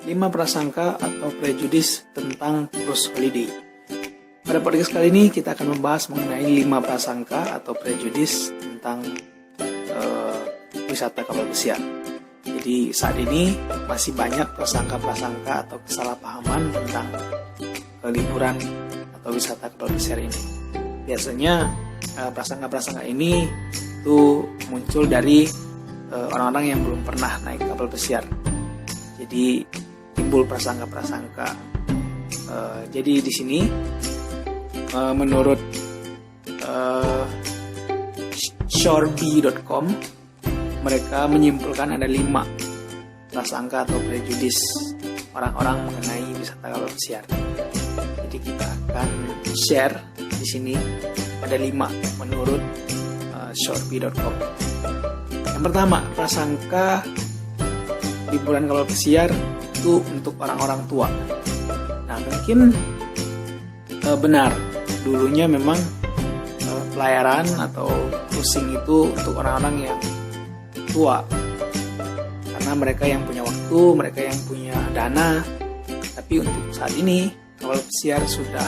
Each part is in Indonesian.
5 prasangka atau prejudis tentang cruise holiday. Pada podcast kali ini kita akan membahas mengenai 5 prasangka atau prejudis tentang wisata kapal pesiar. Jadi saat ini masih banyak prasangka-prasangka atau kesalahpahaman tentang liburan atau wisata kapal pesiar ini. Biasanya prasangka-prasangka ini itu muncul dari orang-orang yang belum pernah naik kapal pesiar. Jadi timbul prasangka-prasangka. Jadi di sini menurut shoreby.com mereka menyimpulkan ada 5 prasangka atau prejudis orang-orang mengenai wisata kapal pesiar. Jadi kita akan share di sini ada 5 menurut shoreby.com. Yang pertama, prasangka liburan kapal pesiar itu untuk orang-orang tua. Nah, mungkin benar, dulunya memang pelayaran atau cruising itu untuk orang-orang yang tua, karena mereka yang punya waktu, mereka yang punya dana. Tapi untuk saat ini kapal pesiar sudah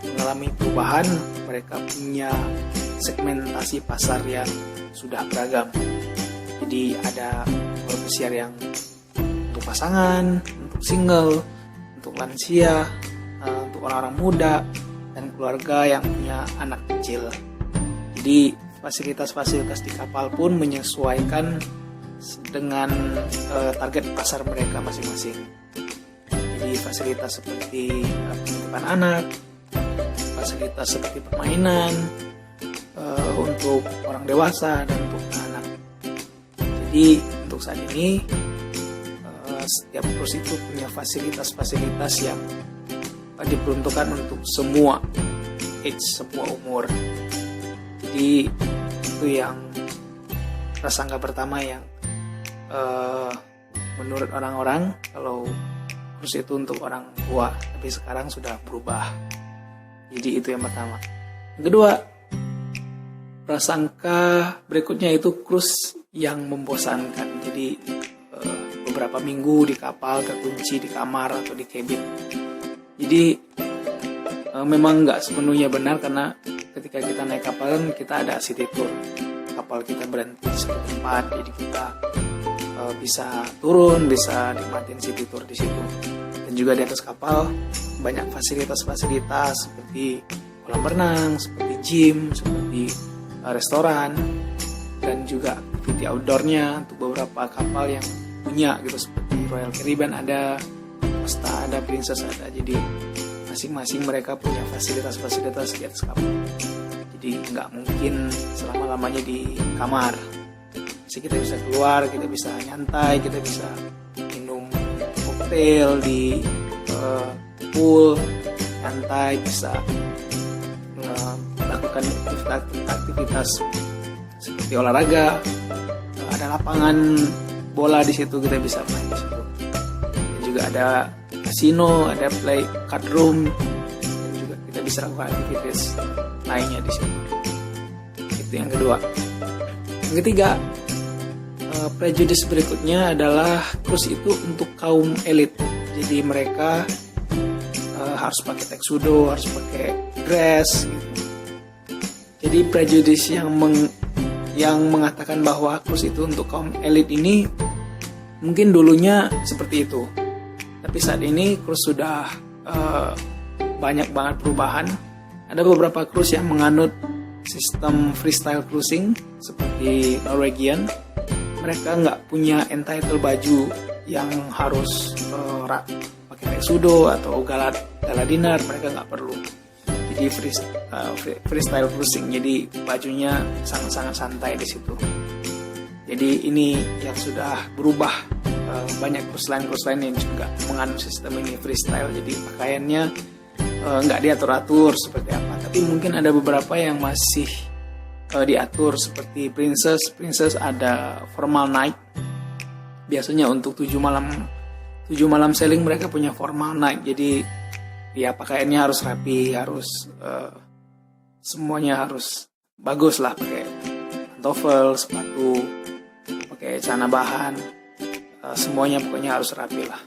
mengalami perubahan, mereka punya segmentasi pasar yang sudah beragam. Jadi ada kapal pesiar yang untuk pasangan, untuk single, untuk lansia, untuk orang-orang muda, dan keluarga yang punya anak kecil. Jadi fasilitas-fasilitas di kapal pun menyesuaikan dengan target pasar mereka masing-masing. Jadi fasilitas seperti penitipan anak, fasilitas seperti permainan untuk orang dewasa dan untuk anak. Jadi untuk saat ini setiap cruise itu punya fasilitas-fasilitas yang diperuntukkan untuk semua age, semua umur. Jadi itu yang prasangka pertama yang menurut orang-orang kalau cruise itu untuk orang tua, tapi sekarang sudah berubah. Jadi itu yang pertama. Yang kedua, prasangka berikutnya itu cruise yang membosankan. Jadi beberapa minggu di kapal terkunci di kamar atau di cabin. Jadi memang nggak sepenuhnya benar, karena ketika kita naik kapal kan kita ada city tour. Kapal kita berhenti di satu tempat, jadi kita bisa turun, bisa nikmatin city tour di situ. Dan juga di atas kapal banyak fasilitas-fasilitas seperti kolam renang, seperti gym, seperti restoran, dan juga activity outdoornya untuk beberapa kapal yang punya gitu, seperti Royal Caribbean ada, Costa ada, Princess ada. Jadi masing-masing mereka punya fasilitas-fasilitas di atas kapal. Jadi nggak mungkin selama-lamanya di kamar. Jadi kita bisa keluar, kita bisa nyantai, kita bisa minum koktail di pool, nyantai, bisa melakukan aktivitas seperti olahraga. Ada lapangan bola di situ, kita bisa main di situ. Dan juga ada casino, ada play card room, dan juga kita bisa lakukan aktivitas lainnya di situ. Itu yang kedua. Yang ketiga, prejudis berikutnya adalah cruise itu untuk kaum elit. Jadi mereka harus pakai tuxedo, harus pakai dress gitu. Jadi prejudis yang mengatakan bahwa cruise itu untuk kaum elit ini mungkin dulunya seperti itu, tapi saat ini cruise sudah banyak banget perubahan. Ada beberapa cruise yang menganut sistem freestyle cruising seperti Norwegian. Mereka nggak punya entitled baju yang harus pakai tuxedo atau gala dinner, mereka nggak perlu. Jadi freestyle cruising, jadi bajunya sangat-sangat santai di situ. Jadi ini yang sudah berubah. Banyak cruise line yang juga menganut sistem ini freestyle. Jadi pakaiannya nggak diatur-atur seperti apa. Tapi mungkin ada beberapa yang masih diatur seperti Princess ada formal night. Biasanya untuk 7 malam sailing mereka punya formal night. Jadi ya pakaiannya harus rapi, harus semuanya harus bagus lah, pakai pantofel, sepatu, pakai celana bahan, semuanya pokoknya harus rapi lah.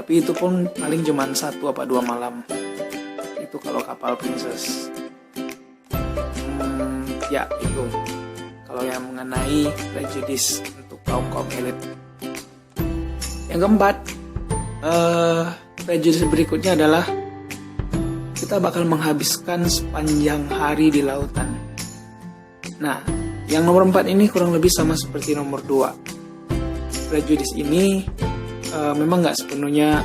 Tapi itu pun paling cuma 1 apa 2 malam. Itu kalau kapal Princess. Ya itu. Kalau yang mengenai prejudice untuk kaum elit. Yang keempat, prejudice berikutnya adalah kita bakal menghabiskan sepanjang hari di lautan. Nah, yang nomor 4 ini kurang lebih sama seperti nomor 2. Prejudice ini memang nggak sepenuhnya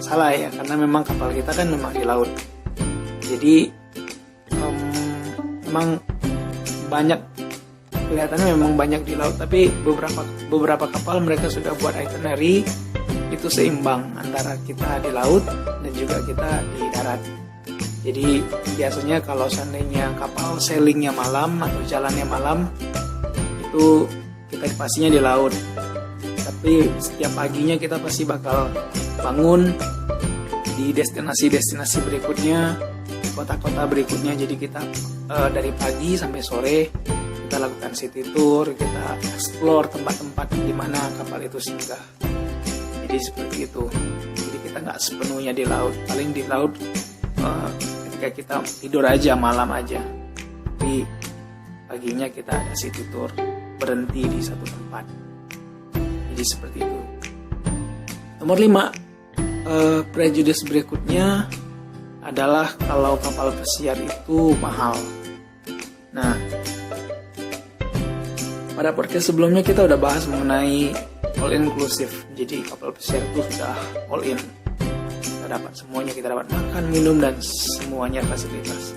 salah ya, karena memang kapal kita kan memang di laut. Jadi memang banyak, kelihatannya memang banyak di laut, tapi beberapa kapal mereka sudah buat itinerary itu seimbang antara kita di laut dan juga kita di darat. Jadi biasanya kalau seandainya kapal sailingnya malam atau jalannya malam, itu kita pastinya di laut. Tapi setiap paginya kita pasti bakal bangun di destinasi-destinasi berikutnya, kota-kota berikutnya. Jadi kita dari pagi sampai sore kita lakukan city tour, kita explore tempat-tempat di mana kapal itu singgah. Jadi seperti itu. Jadi kita nggak sepenuhnya di laut. Paling di laut ketika kita tidur aja, malam aja. Tapi paginya kita ada city tour, berhenti di satu tempat. Jadi seperti itu. Nomor 5, prejudice berikutnya adalah kalau kapal pesiar itu mahal. Nah, pada podcast sebelumnya kita udah bahas mengenai all inclusive. Jadi kapal pesiar itu sudah all in. Kita dapat semuanya, kita dapat makan, minum, dan semuanya fasilitas.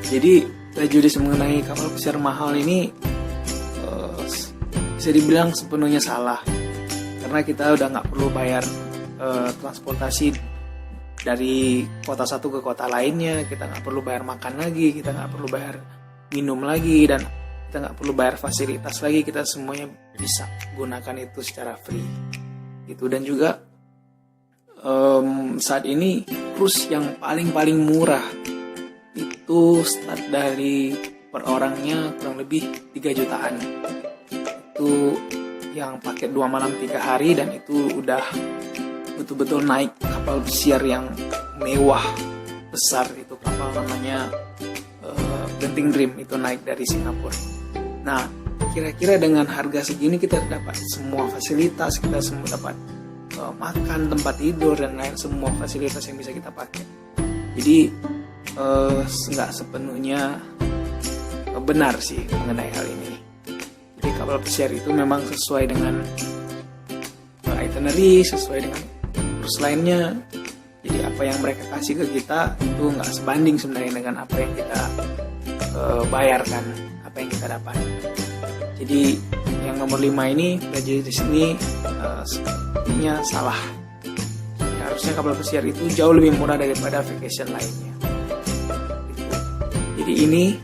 Jadi prejudice mengenai kapal pesiar mahal ini bisa dibilang sepenuhnya salah, karena kita udah nggak perlu bayar transportasi dari kota satu ke kota lainnya, kita nggak perlu bayar makan lagi, kita nggak perlu bayar minum lagi, dan kita nggak perlu bayar fasilitas lagi. Kita semuanya bisa gunakan itu secara free gitu. Dan juga saat ini cruise yang paling murah itu start dari per orangnya kurang lebih 3 jutaan. Itu yang paket 2 malam 3 hari, dan itu udah betul-betul naik kapal pesiar yang mewah besar. Itu kapal namanya Genting Dream, itu naik dari Singapura. Nah, kira-kira dengan harga segini kita dapat semua fasilitas, kita semua dapat makan, tempat tidur, dan lain semua fasilitas yang bisa kita pakai. Jadi nggak sepenuhnya benar sih mengenai hal ini. Jadi kapal pesiar itu memang sesuai dengan itinerary, sesuai dengan kurs lainnya. Jadi apa yang mereka kasih ke kita itu nggak sebanding sebenarnya dengan apa yang kita bayarkan, apa yang kita dapat. Jadi yang nomor 5 ini, prejudice ini sepertinya salah. Ya, harusnya kapal pesiar itu jauh lebih murah daripada vacation lainnya. Jadi ini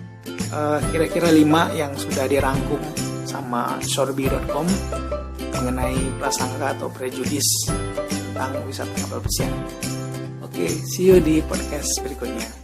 kira-kira 5 yang sudah dirangkum sama Shoreby.com mengenai prasangka atau prejudice tentang wisata kapal pesiar. Oke, see you di podcast berikutnya.